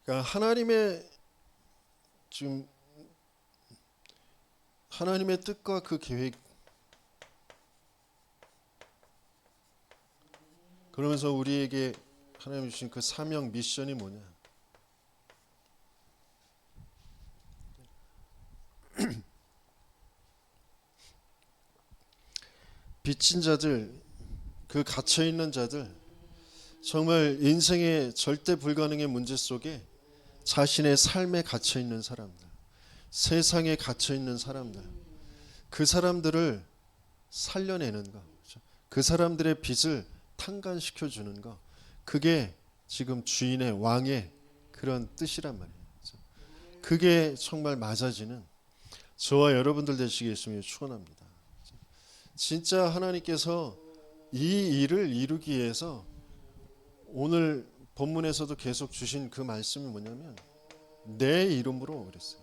그러니까 하나님의 뜻과 그 계획, 그러면서 우리에게 하나님 주신 그 사명 미션이 뭐냐? 빚진 자들, 그 갇혀 있는 자들, 정말 인생의 절대 불가능의 문제 속에 자신의 삶에 갇혀 있는 사람들, 세상에 갇혀 있는 사람들, 그 사람들을 살려내는 것, 그 사람들의 빚을 탕감시켜 주는 것, 그게 지금 주인의, 왕의 그런 뜻이란 말이에요. 그게 정말 맞아지는 저와 여러분들 되시기 예수님을 축원합니다. 진짜 하나님께서 이 일을 이루기 위해서 오늘 본문에서도 계속 주신 그 말씀이 뭐냐면, 내 이름으로 그랬어요.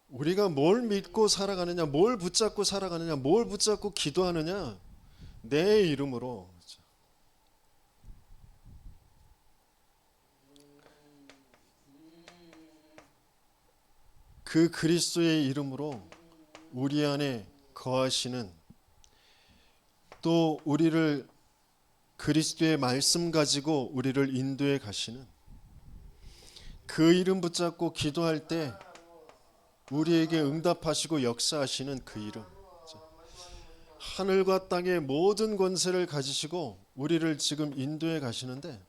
우리가 뭘 믿고 살아가느냐, 뭘 붙잡고 살아가느냐, 뭘 붙잡고 기도하느냐, 내 이름으로. 그 그리스도의 이름으로 우리 안에 거하시는, 또 우리를 그리스도의 말씀 가지고 우리를 인도해 가시는, 그 이름 붙잡고 기도할 때 우리에게 응답하시고 역사하시는 그 이름, 하늘과 땅의 모든 권세를 가지시고 우리를 지금 인도해 가시는데,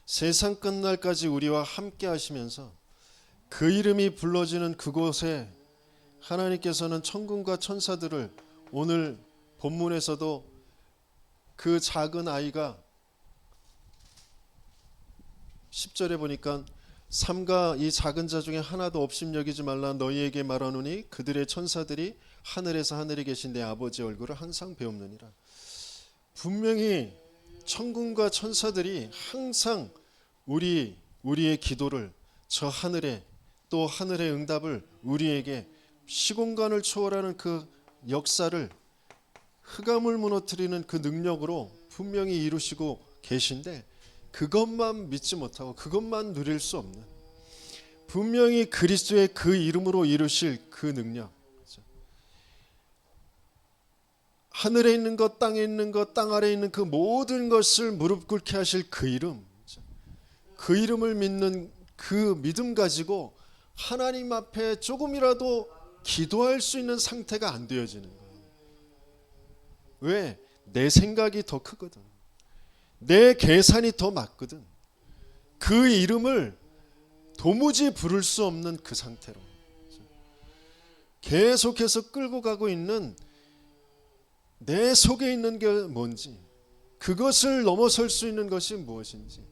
세상 끝날까지 우리와 함께 하시면서 그 이름이 불러지는 그곳에 하나님께서는 천군과 천사들을, 오늘 본문에서도 그 작은 아이가 10절에 보니까, 삼가 이 작은 자 중에 하나도 업심 여기지 말라 너희에게 말하노니 그들의 천사들이 하늘에서 하늘에 계신 내 아버지 얼굴을 항상 배움느니라. 분명히 천군과 천사들이 항상 우리의 기도를 저 하늘에, 또 하늘의 응답을 우리에게 시공간을 초월하는 그 역사를 흑암을 무너뜨리는 그 능력으로 분명히 이루시고 계신데 그것만 믿지 못하고 그것만 누릴 수 없는, 분명히 그리스도의 그 이름으로 이루실 그 능력, 하늘에 있는 것, 땅에 있는 것, 땅 아래에 있는 그 모든 것을 무릎 꿇게 하실 그 이름, 그 이름을 믿는 그 믿음 가지고 하나님 앞에 조금이라도 기도할 수 있는 상태가 안 되어지는 거예요. 왜? 내 생각이 더 크거든. 내 계산이 더 맞거든. 그 이름을 도무지 부를 수 없는 그 상태로 계속해서 끌고 가고 있는 내 속에 있는 게 뭔지, 그것을 넘어설 수 있는 것이 무엇인지.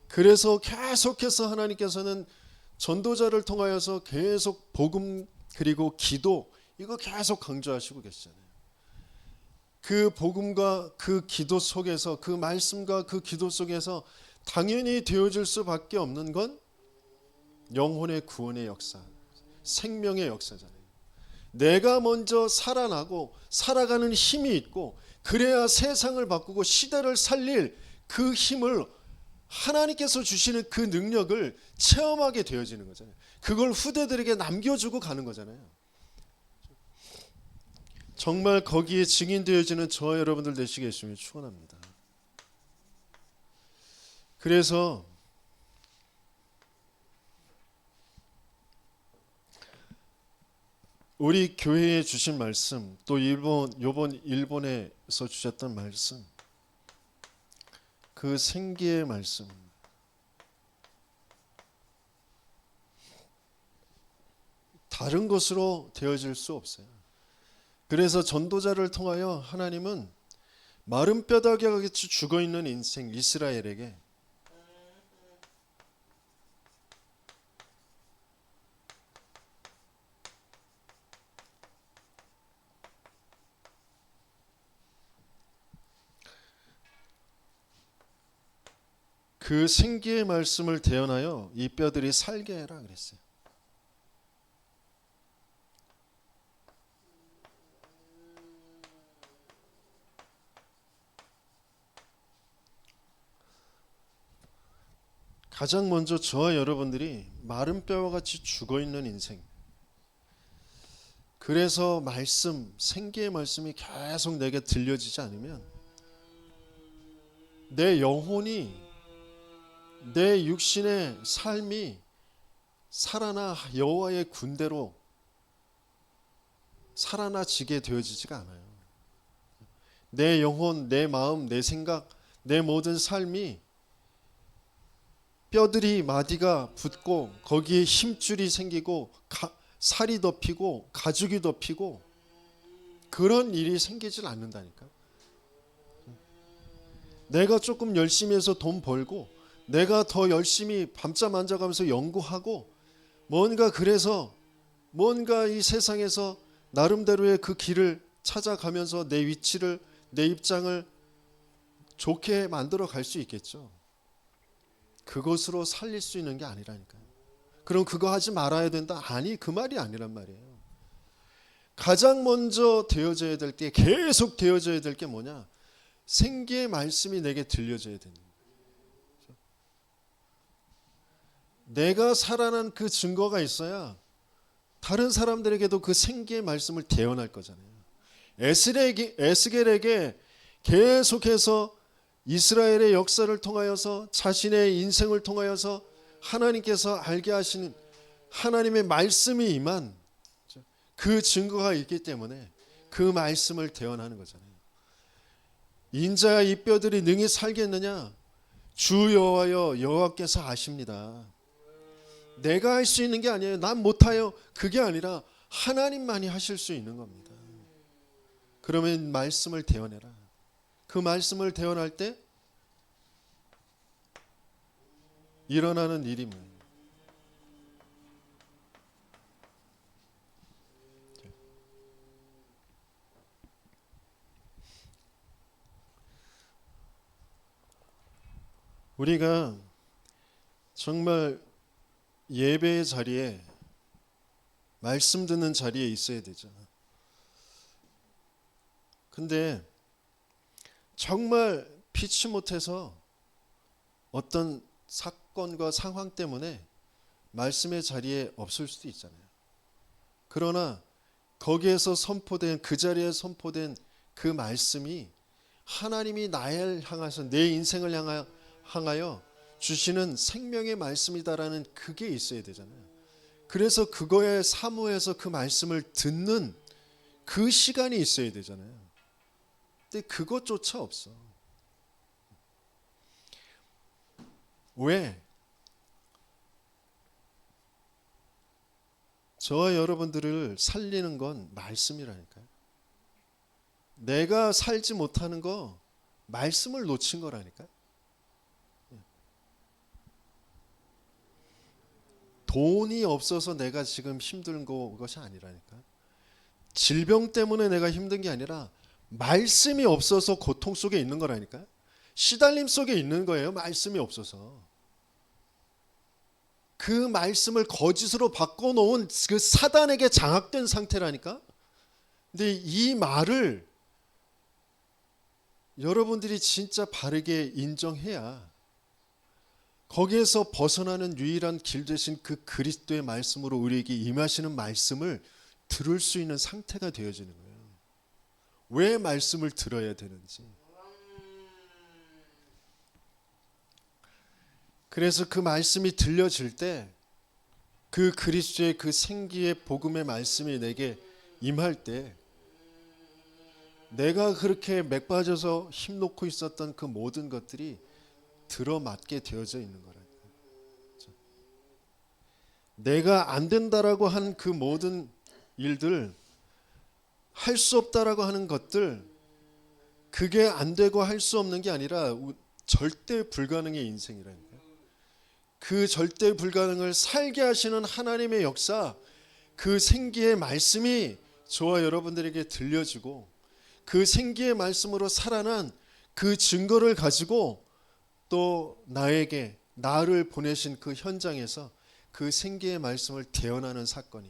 그래서 계속해서 하나님께서는 전도자를 통하여서 계속 복음 그리고 기도, 이거 계속 강조하시고 계시잖아요. 그 복음과 그 기도 속에서, 그 말씀과 그 기도 속에서 당연히 되어질 수밖에 없는 건 영혼의 구원의 역사, 생명의 역사잖아요. 내가 먼저 살아나고 살아가는 힘이 있고, 그래야 세상을 바꾸고 시대를 살릴 그 힘을, 하나님께서 주시는 그 능력을 체험하게 되어지는 거잖아요. 그걸 후대들에게 남겨주고 가는 거잖아요. 정말 거기에 증인되어지는 저와 여러분들 되시게 예수님을 축원합니다. 그래서 우리 교회에 주신 말씀, 또 요번 일본에서 주셨던 말씀, 그 생기의 말씀, 다른 것으로 되어질 수 없어요. 그래서 전도자를 통하여 하나님은 마른 뼈다귀와 같이 죽어있는 인생 이스라엘에게 그 생기의 말씀을 대언하여 이 뼈들이 살게 해라 그랬어요. 가장 먼저 저와 여러분들이 마른 뼈와 같이 죽어있는 인생, 그래서 말씀, 생기의 말씀이 계속 내게 들려지지 않으면 내 영혼이, 내 육신의 삶이 살아나 여호와의 군대로 살아나지게 되어지지가 않아요. 내 영혼, 내 마음, 내 생각, 내 모든 삶이 뼈들이 마디가 붙고 거기에 힘줄이 생기고 살이 덮이고 가죽이 덮이고 그런 일이 생기질 않는다니까. 내가 조금 열심히 해서 돈 벌고 내가 더 열심히 밤잠 안 자가면서 연구하고 뭔가, 그래서 뭔가 이 세상에서 나름대로의 그 길을 찾아가면서 내 위치를, 내 입장을 좋게 만들어 갈 수 있겠죠. 그것으로 살릴 수 있는 게 아니라니까요. 그럼 그거 하지 말아야 된다? 아니, 그 말이 아니란 말이에요. 가장 먼저 되어져야 될 게, 계속 되어져야 될 게 뭐냐? 생기의 말씀이 내게 들려져야 되는 거예요. 내가 살아난 그 증거가 있어야 다른 사람들에게도 그 생기의 말씀을 대언할 거잖아요. 에스겔에게 계속해서 이스라엘의 역사를 통하여서, 자신의 인생을 통하여서 하나님께서 알게 하시는 하나님의 말씀이 임한 그 증거가 있기 때문에 그 말씀을 대언하는 거잖아요. 인자야 이 뼈들이 능히 살겠느냐? 주 여호와여, 여호와께서 아십니다. 내가 할 수 있는 게 아니에요. 난 못해요. 그게 아니라 하나님만이 하실 수 있는 겁니다. 그러면 말씀을 대언해라. 그 말씀을 대언할 때 일어나는 일이 뭐예요? 우리가 정말 예배의 자리에 말씀 듣는 자리에 있어야 되죠. 근데 정말 피치 못해서 어떤 사건과 상황 때문에 말씀의 자리에 없을 수도 있잖아요. 그러나 거기에서 선포된, 그 자리에 선포된 그 말씀이 하나님이 나를 향해서 내 인생을 향하여 주시는 생명의 말씀이다라는 그게 있어야 되잖아요. 그래서 그거에 사모해서 그 말씀을 듣는 그 시간이 있어야 되잖아요. 근데 그것조차 없어. 왜? 저와 여러분들을 살리는 건 말씀이라니까요. 내가 살지 못하는 거 말씀을 놓친 거라니까요. 돈이 없어서 내가 지금 힘든 것이 아니라니까. 질병 때문에 내가 힘든 게 아니라 말씀이 없어서 고통 속에 있는 거라니까. 시달림 속에 있는 거예요. 말씀이 없어서. 그 말씀을 거짓으로 바꿔놓은 그 사단에게 장악된 상태라니까. 근데 이 말을 여러분들이 진짜 바르게 인정해야 거기에서 벗어나는 유일한 길 대신 그 그리스도의 말씀으로 우리에게 임하시는 말씀을 들을 수 있는 상태가 되어지는 거예요. 왜 말씀을 들어야 되는지. 그래서 그 말씀이 들려질 때 그 그리스도의 그 생기의 복음의 말씀이 내게 임할 때 내가 그렇게 맥 빠져서 힘 놓고 있었던 그 모든 것들이 들어맞게 되어져 있는 거라니까. 내가 안 된다라고 한 그 모든 일들, 할 수 없다라고 하는 것들, 그게 안 되고 할 수 없는 게 아니라 절대 불가능의 인생이라니까. 그 절대 불가능을 살게 하시는 하나님의 역사, 그 생기의 말씀이 저와 여러분들에게 들려지고 그 생기의 말씀으로 살아난 그 증거를 가지고 또 나를 보내신 그 현장에서 그 생기의 말씀을 대언하는 사건이,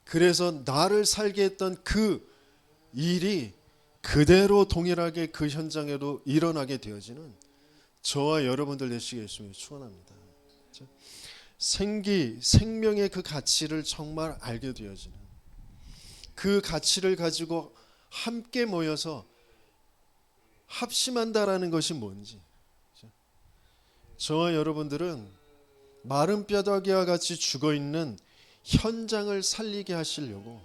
그래서 나를 살게 했던 그 일이 그대로 동일하게 그 현장에도 일어나게 되어지는 저와 여러분들 되시길 예수님을 축원합니다. 생명의 그 가치를 정말 알게 되어지는 그 가치를 가지고 함께 모여서 합심한다라는 것이 뭔지, 저와 여러분들은 마른 뼈다귀와 같이 죽어있는 현장을 살리게 하시려고,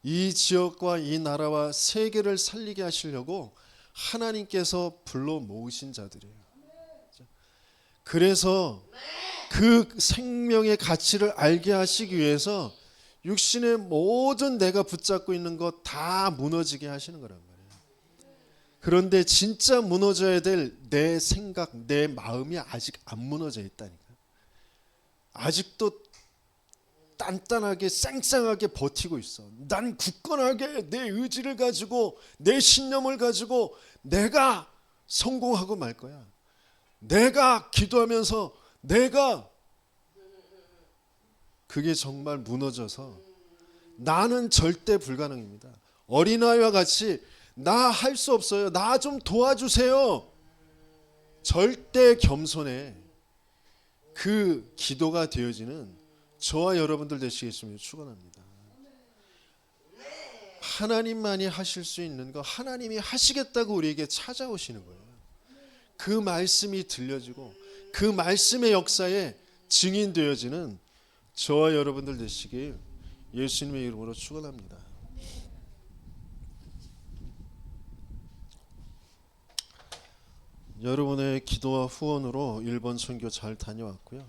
이 지역과 이 나라와 세계를 살리게 하시려고 하나님께서 불러 모으신 자들이에요. 그래서 그 생명의 가치를 알게 하시기 위해서 육신의 모든 내가 붙잡고 있는 것 다 무너지게 하시는 거란 말이에요. 그런데 진짜 무너져야 될 내 생각, 내 마음이 아직 안 무너져 있다니까. 아직도 단단하게 쌩쌩하게 버티고 있어. 난 굳건하게 내 의지를 가지고 내 신념을 가지고 내가 성공하고 말 거야. 내가 기도하면서 그게 정말 무너져서 나는 절대 불가능입니다. 어린아이와 같이 나 할 수 없어요. 나 좀 도와주세요. 절대 겸손해. 그 기도가 되어지는 저와 여러분들 되시겠음을 축원합니다. 하나님만이 하실 수 있는 거 하나님이 하시겠다고 우리에게 찾아오시는 거예요. 그 말씀이 들려지고 그 말씀의 역사에 증인되어지는 저와 여러분들 되시길 예수님의 이름으로 축원합니다. 여러분의 기도와 후원으로 일본 선교 잘 다녀왔고요.